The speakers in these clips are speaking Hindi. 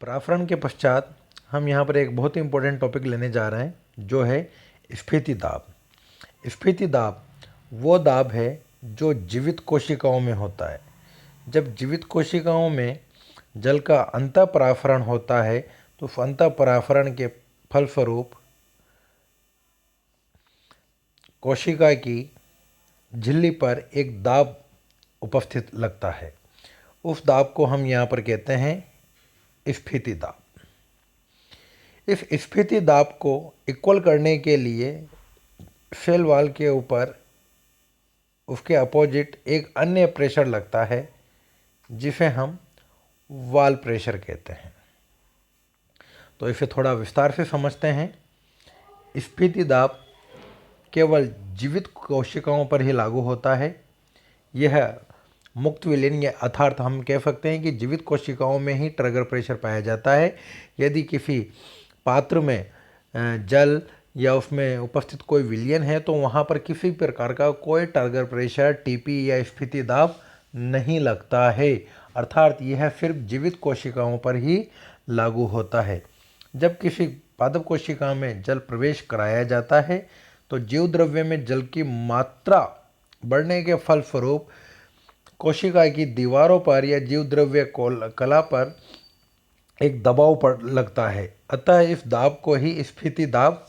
प्राफरण के पश्चात हम यहाँ पर एक बहुत ही इम्पोर्टेंट टॉपिक लेने जा रहे हैं जो है स्फीति दाब। स्फीति दाब वो दाब है जो जीवित कोशिकाओं में होता है। जब जीवित कोशिकाओं में जल का अंतःपराफरण होता है तो अंतःपराफरण के फलस्वरूप कोशिका की झिल्ली पर एक दाब उपस्थित लगता है। उस दाब को हम यहाँ पर कहते हैं स्फीति दाब। इस स्फीति दाब को इक्वल करने के लिए सेल वॉल के ऊपर उसके अपोजिट एक अन्य प्रेशर लगता है जिसे हम वॉल प्रेशर कहते हैं। तो इसे थोड़ा विस्तार से समझते हैं। स्फीति दाब केवल जीवित कोशिकाओं पर ही लागू होता है। यह मुक्त विलीन या अर्थात हम कह सकते हैं कि जीवित कोशिकाओं में ही ट्रिगर प्रेशर पाया जाता है। यदि किसी पात्र में जल या उसमें उपस्थित कोई विलयन है तो वहाँ पर किसी प्रकार का कोई ट्रिगर प्रेशर टीपी या स्फीति दाब नहीं लगता है। अर्थात यह सिर्फ जीवित कोशिकाओं पर ही लागू होता है। जब किसी पादप कोशिका में जल प्रवेश कराया जाता है तो जीव द्रव्य में जल की मात्रा बढ़ने के फलस्वरूप कोशिका की दीवारों पर या जीव द्रव्य कला पर एक दबाव पड़ लगता है। अतः इस दाब को ही स्फीति दाब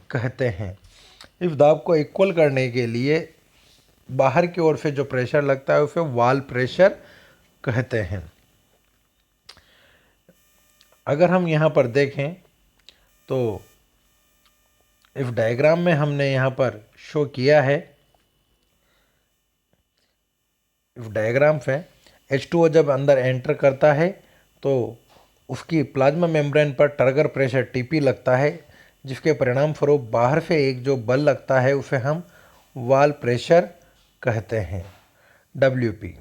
कहते हैं। इस दाब को इक्वल करने के लिए बाहर की ओर से जो प्रेशर लगता है उसे वॉल प्रेशर कहते हैं। अगर हम यहाँ पर देखें तो इस डायग्राम में हमने यहाँ पर शो किया है। इस डायग्राम से H2O जब अंदर एंटर करता है तो उसकी प्लाज्मा मेम्ब्रेन पर ट्रिगर प्रेशर टीपी लगता है, जिसके परिणाम स्वरूप बाहर से एक जो बल लगता है उसे हम वॉल प्रेशर कहते हैं, WP।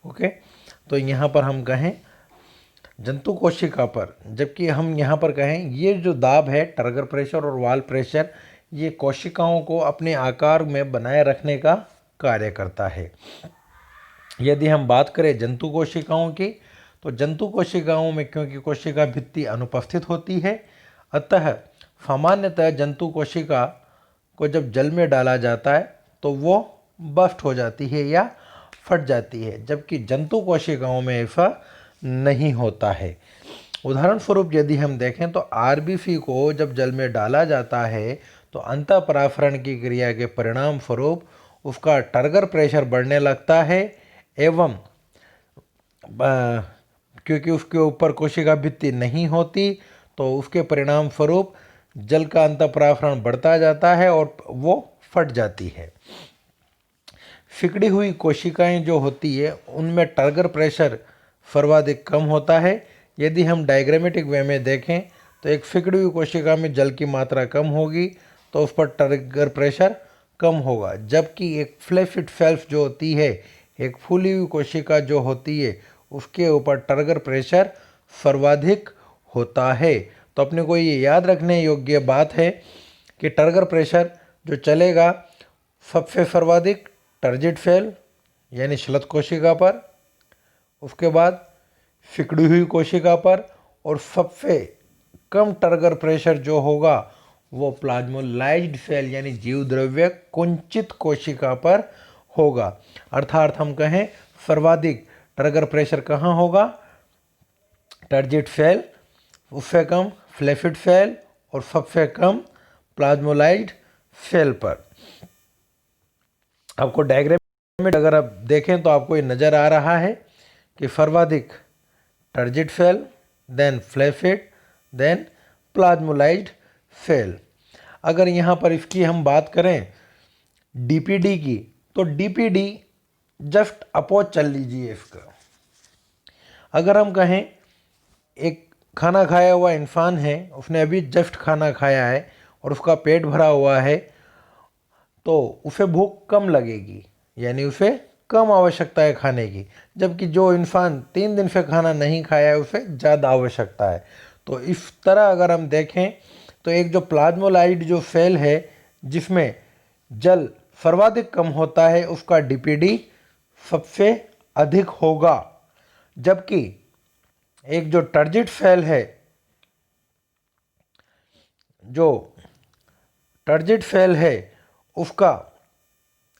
ओके, तो यहाँ पर हम कहें जंतु कोशिका पर, जबकि हम यहाँ पर कहें ये जो दाब है ट्रिगर प्रेशर और वॉल प्रेशर, ये कोशिकाओं को अपने आकार में बनाए रखने का कार्य करता है। यदि हम बात करें जंतु कोशिकाओं की तो जंतु कोशिकाओं में क्योंकि कोशिका भित्ति अनुपस्थित होती है, अतः सामान्यतः जंतु कोशिका को जब जल में डाला जाता है तो वो बस्ट हो जाती है या फट जाती है, जबकि जंतु कोशिकाओं में ऐसा नहीं होता है। उदाहरण स्वरूप यदि हम देखें तो आरबीसी को जब जल में डाला जाता है तो अंतःपराफरण की क्रिया के परिणाम स्वरूप उसका ट्रिगर प्रेशर बढ़ने लगता है एवं क्योंकि उसके ऊपर कोशिका भित्ति नहीं होती तो उसके परिणाम स्वरूप जल का अंतःपराफरण बढ़ता जाता है और वो फट जाती है। सिकुड़ी हुई कोशिकाएं जो होती है उनमें ट्रिगर प्रेशर सर्वाधिक कम होता है। यदि हम डायग्रामेटिक वे में देखें तो एक सिकुड़ी हुई कोशिका में जल की मात्रा कम होगी तो उस पर ट्रिगर प्रेशर कम होगा, जबकि एक फ्लैसिड सेल्फ जो होती है, एक फूली हुई कोशिका जो होती है, उसके ऊपर ट्रिगर प्रेशर सर्वाधिक होता है। तो अपने को ये याद रखने योग्य बात है कि ट्रिगर प्रेशर जो चलेगा सबसे सर्वाधिक टर्जिड सेल यानी श्वेत कोशिका पर, उसके बाद सिकुड़ी हुई कोशिका पर, और सबसे कम ट्रिगर प्रेशर जो होगा वो प्लाज्मोलाइज्ड सेल यानी जीव द्रव्य कुंचित कोशिका पर होगा। अर्थात हम कहें सर्वाधिक ट्रिगर प्रेशर कहाँ होगा, टर्जिड सेल, उससे कम फ्लैसिड सेल और सबसे कम प्लाज्मोलाइज्ड सेल पर। आपको डायग्राम में अगर आप देखें तो आपको ये नज़र आ रहा है कि सर्वाधिक turgid cell, then flaccid, then plasmolysed cell. अगर यहाँ पर इसकी हम बात करें डीपीडी की तो डीपीडी जस्ट अपोज चल लीजिए इसका। अगर हम कहें एक खाना खाया हुआ इंसान है, उसने अभी जस्ट खाना खाया है और उसका पेट भरा हुआ है तो उसे भूख कम लगेगी, यानी उसे कम आवश्यकता है खाने की, जबकि जो इंसान 3 दिन से खाना नहीं खाया है उसे ज़्यादा आवश्यकता है। तो इस तरह अगर हम देखें तो एक जो प्लाज्मोलाइड जो सेल है जिसमें जल सर्वाधिक कम होता है उसका डीपीडी सबसे अधिक होगा, जबकि एक जो टर्जिट फेल है, जो टर्जिट फेल है उसका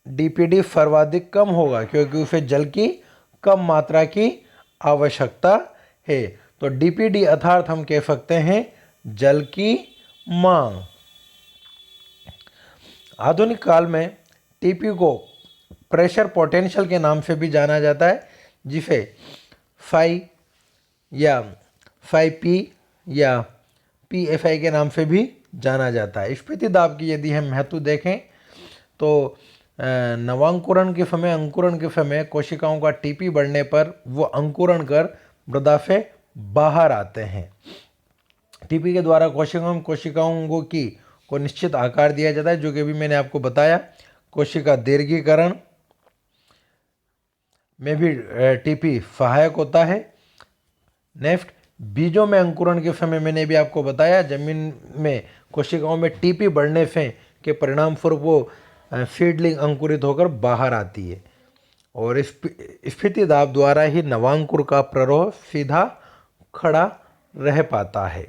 डीपीडी सर्वाधिक कम होगा क्योंकि उसे जल की कम मात्रा की आवश्यकता है। तो डीपीडी अर्थात हम कह सकते हैं जल की मांग। आधुनिक काल में टीपी को प्रेशर पोटेंशियल के नाम से भी जाना जाता है, जिसे फाई या फाई पी या पीएफआई के नाम से भी जाना जाता है। स्फीति दाब की यदि हम महत्व देखें तो नवांकुरण के समय, अंकुरण के समय कोशिकाओं का टीपी बढ़ने पर वो अंकुरण कर मृदा से बाहर आते हैं। टीपी के द्वारा कोशिकाओं को निश्चित आकार दिया जाता है, जो कि अभी मैंने आपको बताया। कोशिका दीर्घीकरण में भी टीपी सहायक होता है। नेक्स्ट, बीजों में अंकुरण के समय मैंने भी आपको बताया, जमीन में कोशिकाओं में टीपी बढ़ने से के परिणाम स्वरूप वो सीडलिंग अंकुरित होकर बाहर आती है और स्फीति दाब द्वारा ही नवांकुर का प्ररोह सीधा खड़ा रह पाता है।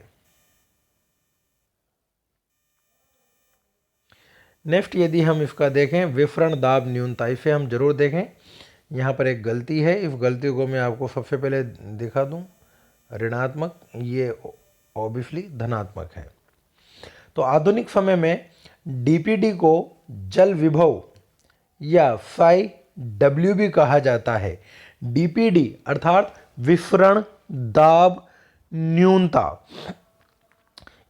नेक्स्ट, यदि हम इसका देखें विफरण दाब न्यूनता, इसे हम जरूर देखें। यहाँ पर एक गलती है, इस गलती को मैं आपको सबसे पहले दिखा दूँ। ऋणात्मक, ये ऑब्वियसली धनात्मक है। तो आधुनिक समय में डीपीडी को जल विभव या फाई डब्ल्यू भी कहा जाता है। डीपीडी अर्थात विफरण दाब न्यूनता,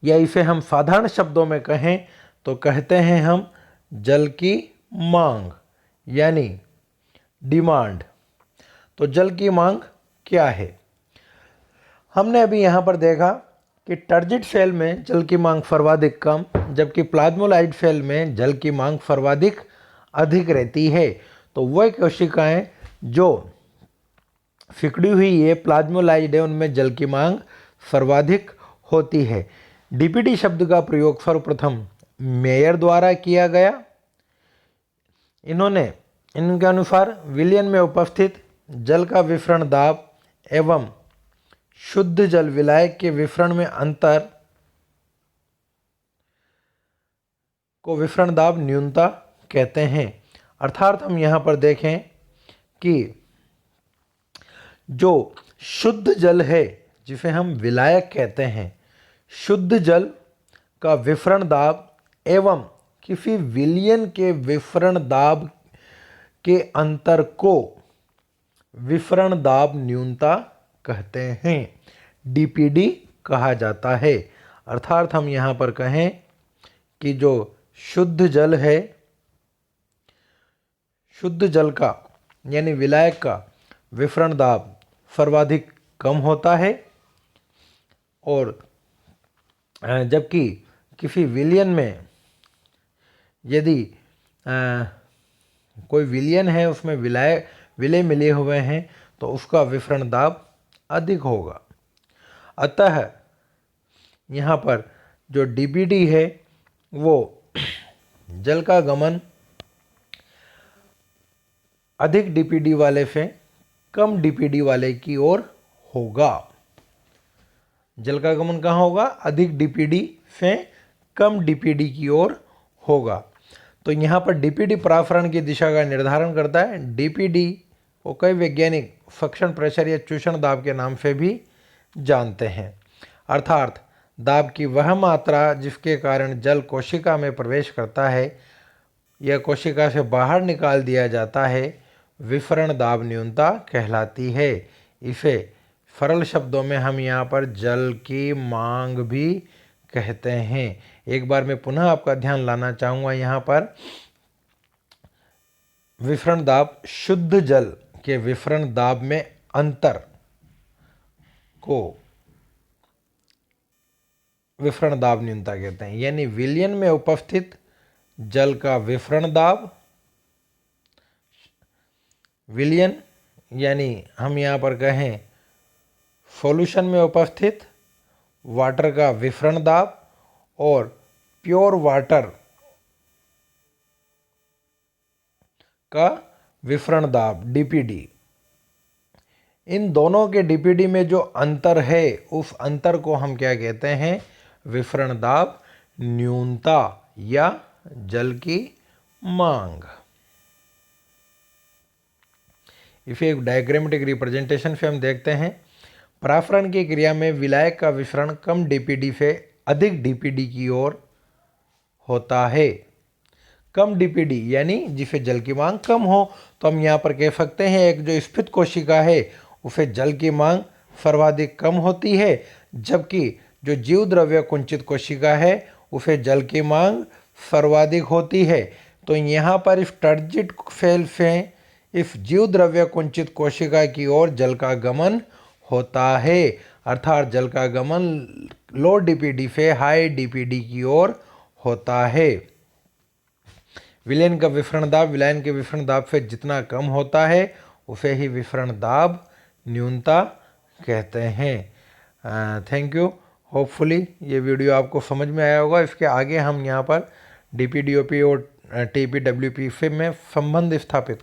या इसे हम साधारण शब्दों में कहें तो कहते हैं हम जल की मांग यानी डिमांड। तो जल की मांग क्या है? हमने अभी यहाँ पर देखा कि टर्जिट सेल में जल की मांग सर्वाधिक कम, जबकि प्लाज्मोलाइट सेल में जल की मांग सर्वाधिक अधिक रहती है। तो वह कोशिकाएं जो सिकुड़ी हुई है प्लाज्मोलाइट है, उनमें जल की मांग सर्वाधिक होती है। डीपीडी शब्द का प्रयोग सर्वप्रथम मेयर द्वारा किया गया। इनके अनुसार विलयन में उपस्थित जल का विफरण दाब एवं शुद्ध जल विलायक के विफरण में अंतर को विफरण दाब न्यूनता कहते हैं। अर्थात हम यहाँ पर देखें कि जो शुद्ध जल है, जिसे हम विलायक कहते हैं, शुद्ध जल का विफरण दाब एवं किसी विलयन के विफरण दाब के अंतर को विफरण दाब न्यूनता कहते हैं, डीपीडी कहा जाता है। अर्थात हम यहाँ पर कहें कि जो शुद्ध जल है, शुद्ध जल का यानी विलायक का विफरण दाब सर्वाधिक कम होता है, और जबकि किसी विलयन में यदि कोई विलयन है, उसमें विलय मिले हुए हैं, तो उसका विफरण दाब अधिक होगा। अतः यहाँ पर जो डीपीडी है वो जल का गमन अधिक डीपीडी वाले से कम डीपीडी वाले की ओर होगा। जल का गमन कहाँ होगा? अधिक डीपीडी से कम डीपीडी की ओर होगा। तो यहाँ पर डीपीडी परासरण की दिशा का निर्धारण करता है। डीपीडी को कई वैज्ञानिक सक्शन प्रेशर या चूषण दाब के नाम से भी जानते हैं। अर्थात दाब की वह मात्रा जिसके कारण जल कोशिका में प्रवेश करता है या कोशिका से बाहर निकाल दिया जाता है, विफरण दाब न्यूनता कहलाती है। इसे सरल शब्दों में हम यहाँ पर जल की मांग भी कहते हैं। एक बार मैं पुनः आपका ध्यान लाना चाहूँगा यहाँ पर, विफरण दाब, शुद्ध जल के विफरण दाब में अंतर को विफरण दाब न्यूनता कहते हैं। यानी विलयन में उपस्थित जल का विफरण दाब, विलयन यानी हम यहाँ पर कहें सॉल्यूशन में उपस्थित वाटर का विफरण दाब, और प्योर वाटर का विफरण दाब डीपीडी, इन दोनों के डीपीडी में जो अंतर है उस अंतर को हम क्या कहते हैं? विसरण दाब न्यूनता या जल की मांग। इसे एक डायग्रामेटिक रिप्रेजेंटेशन से हम देखते हैं। परासरण की क्रिया में विलायक का विसरण कम डीपीडी से अधिक डीपीडी की ओर होता है। कम डीपीडी यानी जिसे जल की मांग कम हो, तो हम यहाँ पर कह सकते हैं एक जो स्फीत कोशिका है उसे जल की मांग सर्वाधिक कम होती है, जबकि जो जीव द्रव्य कुंचित कोशिका है उसे जल की मांग सर्वाधिक होती है। तो यहाँ पर इस टर्जिट सेल से इस जीव द्रव्य कुंचित कोशिका की ओर जल का गमन होता है, अर्थात जल का गमन लो डीपीडी से हाई डीपीडी की ओर होता है। विलयन का विसरण दाब विलायन के विसरण दाब से जितना कम होता है उसे ही विसरण दाब न्यूनता कहते हैं। Thank you. होपफुली ये वीडियो आपको समझ में आया होगा। इसके आगे हम यहाँ पर डीपीडीओपी और टीपीडब्ल्यूपी से में संबंध स्थापित